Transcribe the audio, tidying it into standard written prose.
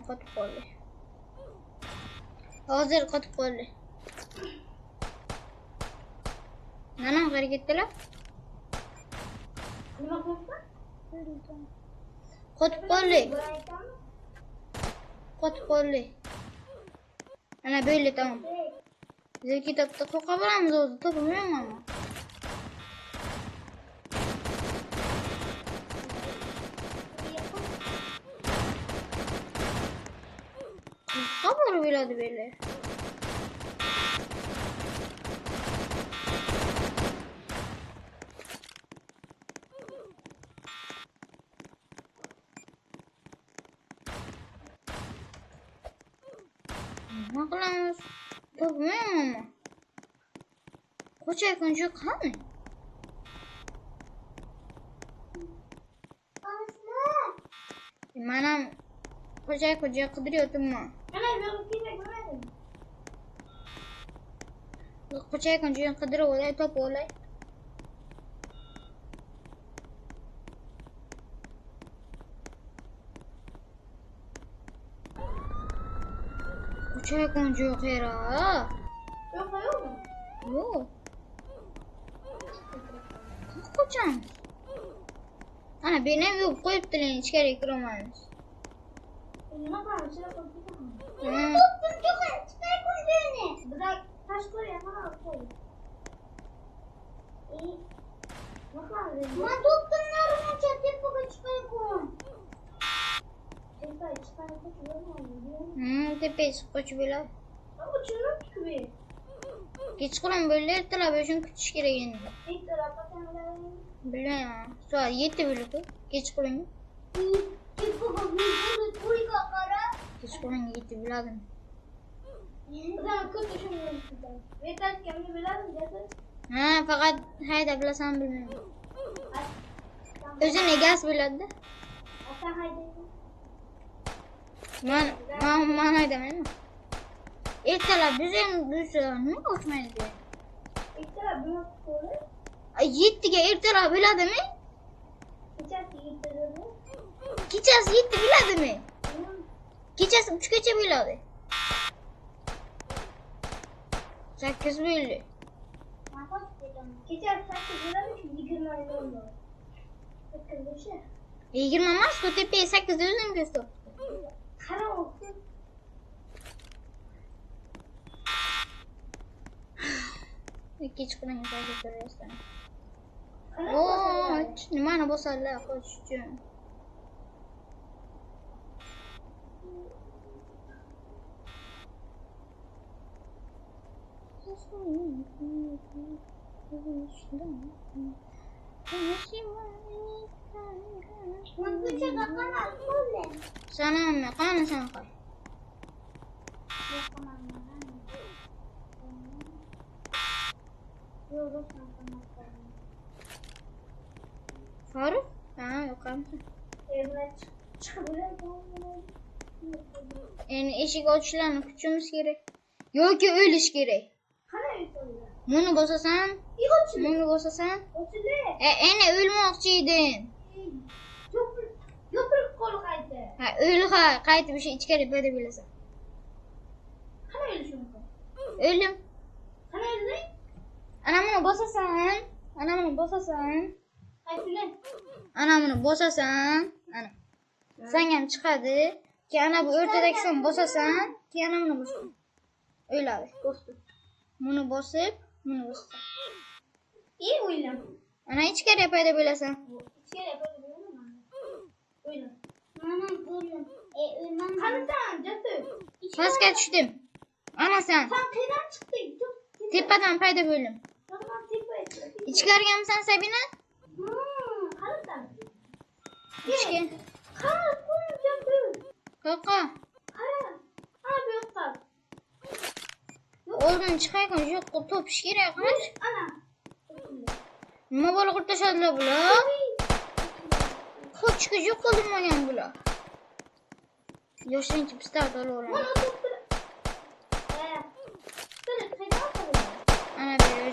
qotib qoldi. Hozir qotib qoldi. Nima qayerga ketdilar? Nima qilibdi? Qotib qoldi. Qotib qoldi. Ana böyle tamam. Bize kitapta kokalarımız oldu. Toplamıyorum ama. Kabar böyle böyle. Ne kılamız? Toplamıyorum ama. Koç aykın çok hani? Manam koca kıdırıyordum mu? Ana yok kime görmedim. Koca aykın çok kıdırı olay top olay. Koca aykın çok hera. Yok mu? Yok. Koçam. Ana benim yok koyup dilen hiç gerek olmaz. Ne yapalım? Şöyle konuşalım. Hmm. Tuttum çok çıkar koyduğunu. Bırak taş koy ya bana koy. İyi. Ne yapalım? Ben tuttum narını çatır bu çıkar koy. Çıkar koy. Tepeye koç böyle. Ama çürük gibi. Geç kuran böyle erteler böyle çünkü küçük yere geldi. İlk tarafa kenara. Bilmiyorum. Sonra yetti böyle bu. Geç kuran. Git baba bir koy kakara. Geç kuran gitti biladım. Ben kötü düşünüyorum sizden. Ve ters kendi bilerim dedi. Ha fakat hayda bilasam bilmiyorum. Özüne gaz biladı. Sen haydi. Man hayda benim. Erteler bizim düşüyor. Ne uçmayı diyor. İlk tarafa bir not koy. Yetti ki erteler biladı mı? Geçerse gittirir. Geçerse yetti biladı mı? Geçerse 3 gece biladı. 8 bildi. Geçer saksı bilemiş mi? 20 ayda oldu. Sakın bir şey. 20 mas o tepeye 8 özüm göster. Kara olsun. Geç kuran güzel götürüyorsun. Kara Oo, nimana bosalla koşucu. Mutluca kapan alkolle. Sana mı? Kanı sen koy. Faruk? Ha yok amca. Evine çıkabilir. Yani eşik açılan küçüğümüz gerek. Yok ki öyle iş gerek. Kara yukarıda. Bunu bosasan. İyi açılır. Bunu bosasan. Açılır. Ene ölmekçiydin. Yok kolu kaydı. Ha öyle ha kayıt bir şey çıkarıp böyle bilesin. Kara öyle şunu. Ölüm. Kara öyle. Anamını bosasan. Anamını bosasan. Açılır. Anamını bosasan. Ana. Sen gel çıkardı. Ki ana bu örtedeki son bosasan. Ki anamını bosasan. Öyle abi. Bostu. Bunu bosup. Bunu bosasan. İyi uyuyorum. Ana hiç kere yapaydı bilesin. İki kere yapabiliyor muyum? Uyuyorum. Uyuyorum. Uyumam. Kanıtan cadı. Maske düştüm. Ana sen. Tam teden çıktı. Tipadan payda bölüm. Tamam tipe. İçkergen sen Sabine? Kanıtan. İçki. Kara kum cadı. Kaka. Kara. Abi yok kal. Oradan çıkarken yok top şişkire yakmış. Ana. Nima bola kurtashadilar bular? Ko'chga yo'q qilinmagan bular. Yoshlanchi pistolet olib olaman. Bana tuttu. Ana bir